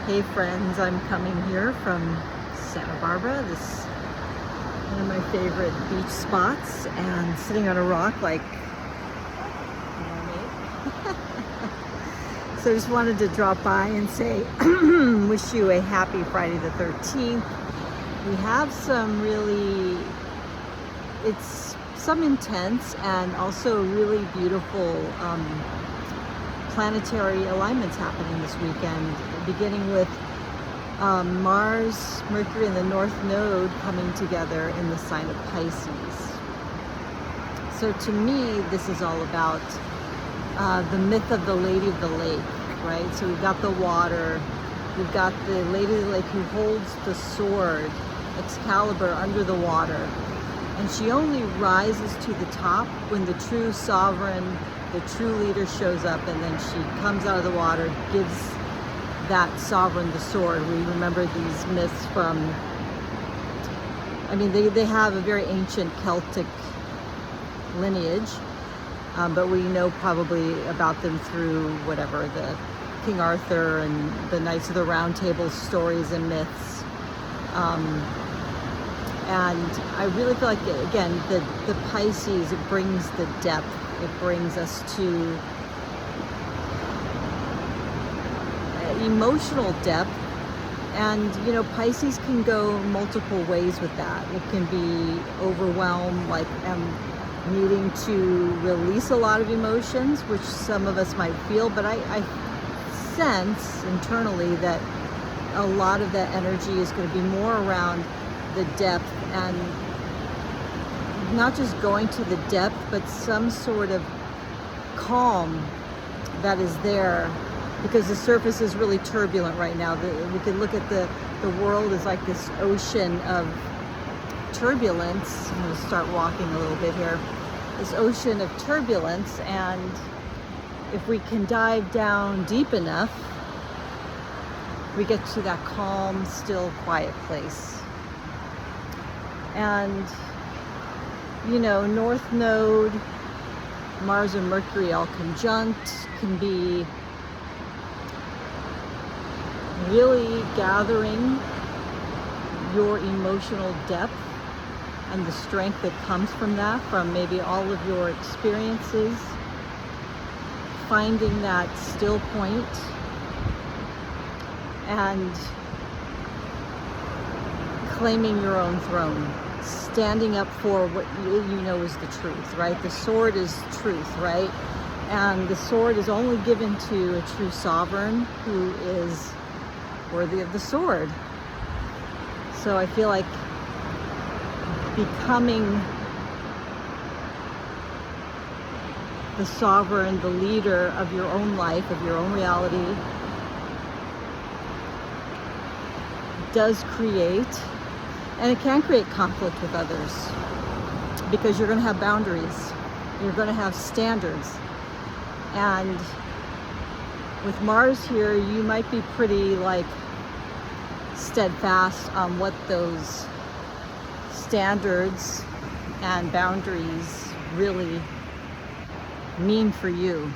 Hey friends, I'm coming here from Santa Barbara. This is one of my favorite beach spots, and sitting on a rock like so I just wanted to drop by and say wish you a happy Friday the 13th. We have some some intense and also really beautiful planetary alignments happening this weekend, beginning with Mars, Mercury, and the North Node coming together in the sign of Pisces. So to me, this is all about the myth of the Lady of the Lake, right? So we've got the water, we've got the Lady of the Lake who holds the sword, Excalibur, under the water. And she only rises to the top when the true sovereign, the true leader shows up, and then she comes out of the water, gives that sovereign the sword. We remember these myths from, I mean, they have a very ancient Celtic lineage, but we know probably about them through whatever, the King Arthur and the Knights of the Round Table stories and myths. And I really feel like, again, the Pisces, it brings the depth. It brings us to emotional depth. And, you know, Pisces can go multiple ways with that. It can be overwhelmed, like needing to release a lot of emotions, which some of us might feel. But I sense internally that a lot of that energy is going to be more around the depth, and not just going to the depth, but some sort of calm that is there, because the surface is really turbulent right now. We can look at the world as like this ocean of turbulence. I'm going to start walking a little bit here. This ocean of turbulence, and if we can dive down deep enough, we get to that calm, still, quiet place. And, you know, North Node, Mars and Mercury all conjunct can be really gathering your emotional depth and the strength that comes from that, from maybe all of your experiences, finding that still point and claiming your own throne, standing up for what you know is the truth, right? The sword is truth, right? And the sword is only given to a true sovereign who is worthy of the sword. So I feel like becoming the sovereign, the leader of your own life, of your own reality, does create, and it can create, conflict with others, because you're going to have boundaries, you're going to have standards. And with Mars here, you might be pretty like steadfast on what those standards and boundaries really mean for you.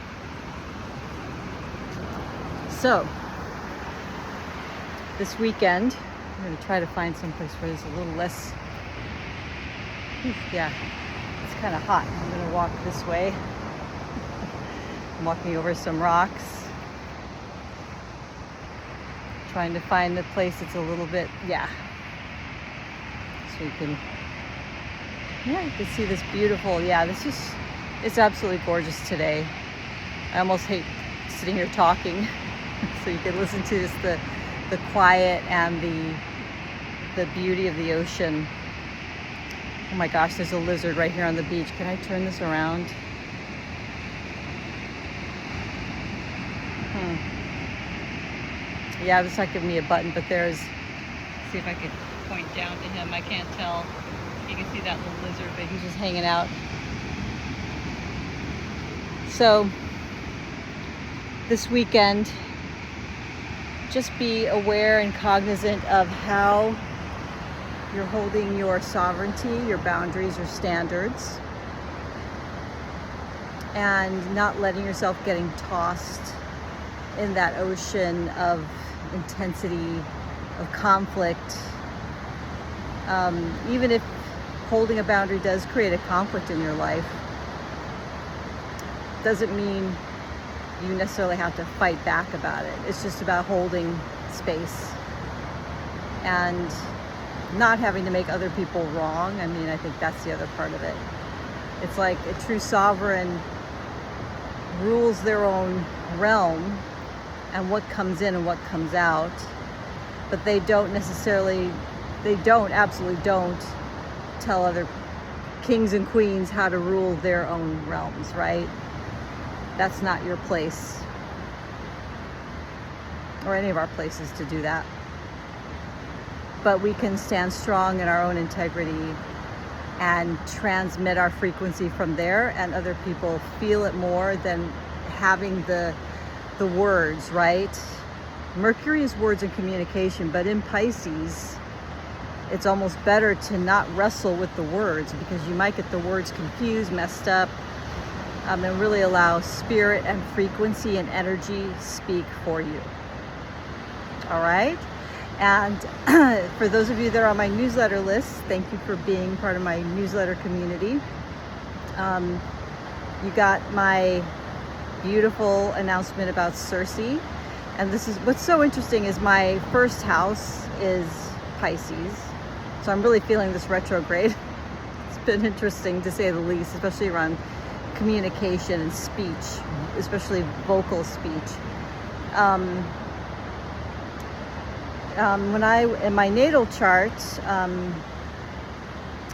So this weekend, I'm going to try to find some place where there's a little less, yeah, it's kind of hot. I'm going to walk this way. I'm walking over some rocks, trying to find a place that's a little bit, yeah, so you can see this beautiful, it's absolutely gorgeous today. I almost hate sitting here talking, so you can listen to this, the quiet and the beauty of the ocean. Oh my gosh, there's a lizard right here on the beach. Can I turn this around? Yeah, it's not giving me a button, but there's, see if I could point down to him. I can't tell. You can see that little lizard, but he's just hanging out. So this weekend, just be aware and cognizant of how you're holding your sovereignty, your boundaries, your standards, and not letting yourself getting tossed in that ocean of intensity of conflict. Even if holding a boundary does create a conflict in your life, doesn't mean you necessarily have to fight back about it. It's just about holding space and not having to make other people wrong. I mean, I think that's the other part of it. It's like a true sovereign rules their own realm and what comes in and what comes out, but they absolutely don't tell other kings and queens how to rule their own realms, right? That's not your place, or any of our places, to do that. But we can stand strong in our own integrity and transmit our frequency from there, and other people feel it more than having the words, right? Mercury is words and communication, but in Pisces, it's almost better to not wrestle with the words, because you might get the words confused, messed up, and really allow spirit and frequency and energy speak for you. All right? And for those of you that are on my newsletter list, thank you for being part of my newsletter community. You got my beautiful announcement about CIRCE. And this is what's so interesting is my first house is Pisces. So I'm really feeling this retrograde. It's been interesting to say the least, especially around communication and speech, especially vocal speech. In my natal chart,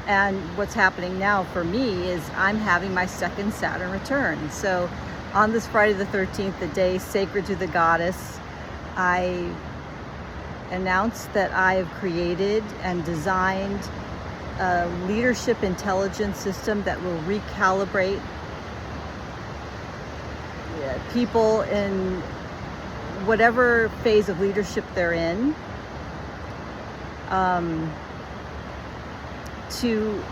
and what's happening now for me is I'm having my second Saturn return. So on this Friday the 13th, the day sacred to the goddess, I announced that I have created and designed a leadership intelligence system that will recalibrate people in whatever phase of leadership they're in, to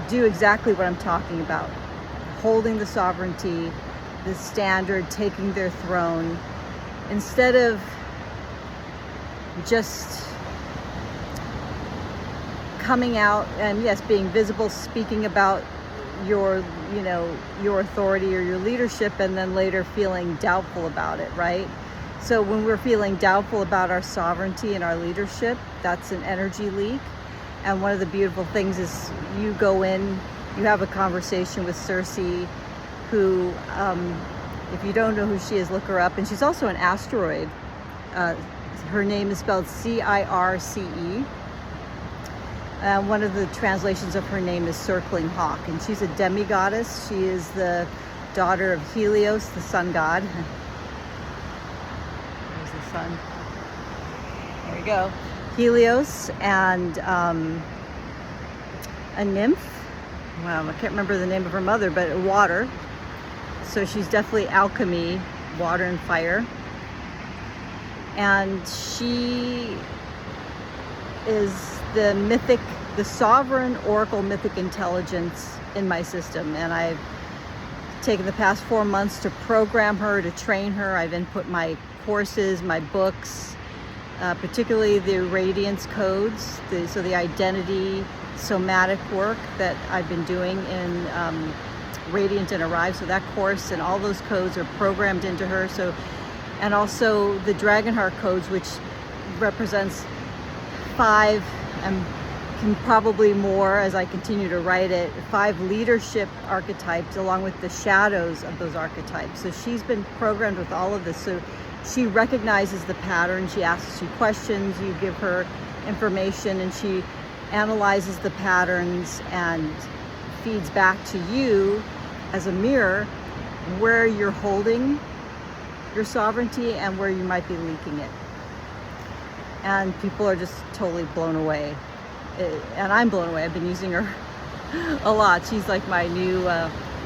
do exactly what I'm talking about: holding the sovereignty, the standard, taking their throne, instead of just coming out and, yes, being visible, speaking about your authority or your leadership, and then later feeling doubtful about it, right? So when we're feeling doubtful about our sovereignty and our leadership, that's an energy leak. And one of the beautiful things is you go in, you have a conversation with CIRCE, who, if you don't know who she is, look her up. And she's also an asteroid. Her name is spelled CIRCE. One of the translations of her name is Circling Hawk, and she's a demigoddess. She is the daughter of Helios, the sun god. There's the sun. There we go. Helios, and a nymph. Wow, I can't remember the name of her mother, but water. So she's definitely alchemy, water and fire. And she is the sovereign oracle mythic intelligence in my system. And I've taken the past 4 months to program her, to train her. I've input my courses, my books, particularly the radiance codes, so the identity somatic work that I've been doing in Radiant and Arrive. So that course and all those codes are programmed into her. So, and also the Dragonheart codes, which represents 5, and can probably more as I continue to write it, 5 leadership archetypes along with the shadows of those archetypes. So she's been programmed with all of this. So she recognizes the pattern. She asks you questions, you give her information, and she analyzes the patterns and feeds back to you as a mirror where you're holding your sovereignty and where you might be leaking it. And people are just totally blown away. And I'm blown away. I've been using her a lot. She's like my new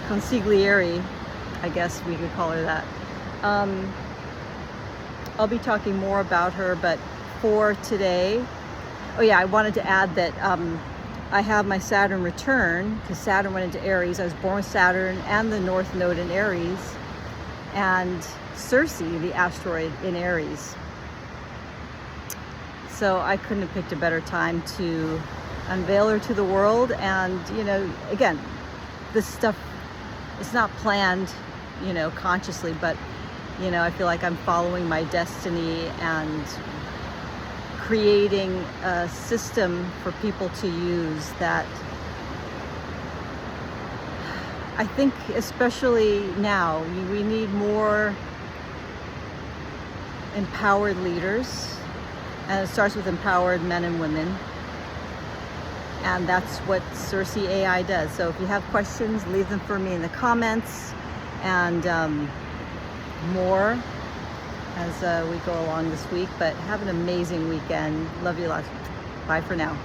consigliere, I guess we could call her that. I'll be talking more about her, but for today, oh yeah, I wanted to add that I have my Saturn return, because Saturn went into Aries. I was born with Saturn and the North Node in Aries, and CIRCE, the asteroid, in Aries. So I couldn't have picked a better time to unveil her to the world. And, you know, again, this stuff is not planned, you know, consciously, but, you know, I feel like I'm following my destiny and creating a system for people to use that I think, especially now, we need more empowered leaders, and it starts with empowered men and women, and that's what CIRCE AI does. So if you have questions, leave them for me in the comments, and more as we go along this week. But have an amazing weekend. Love you lots. Bye for now.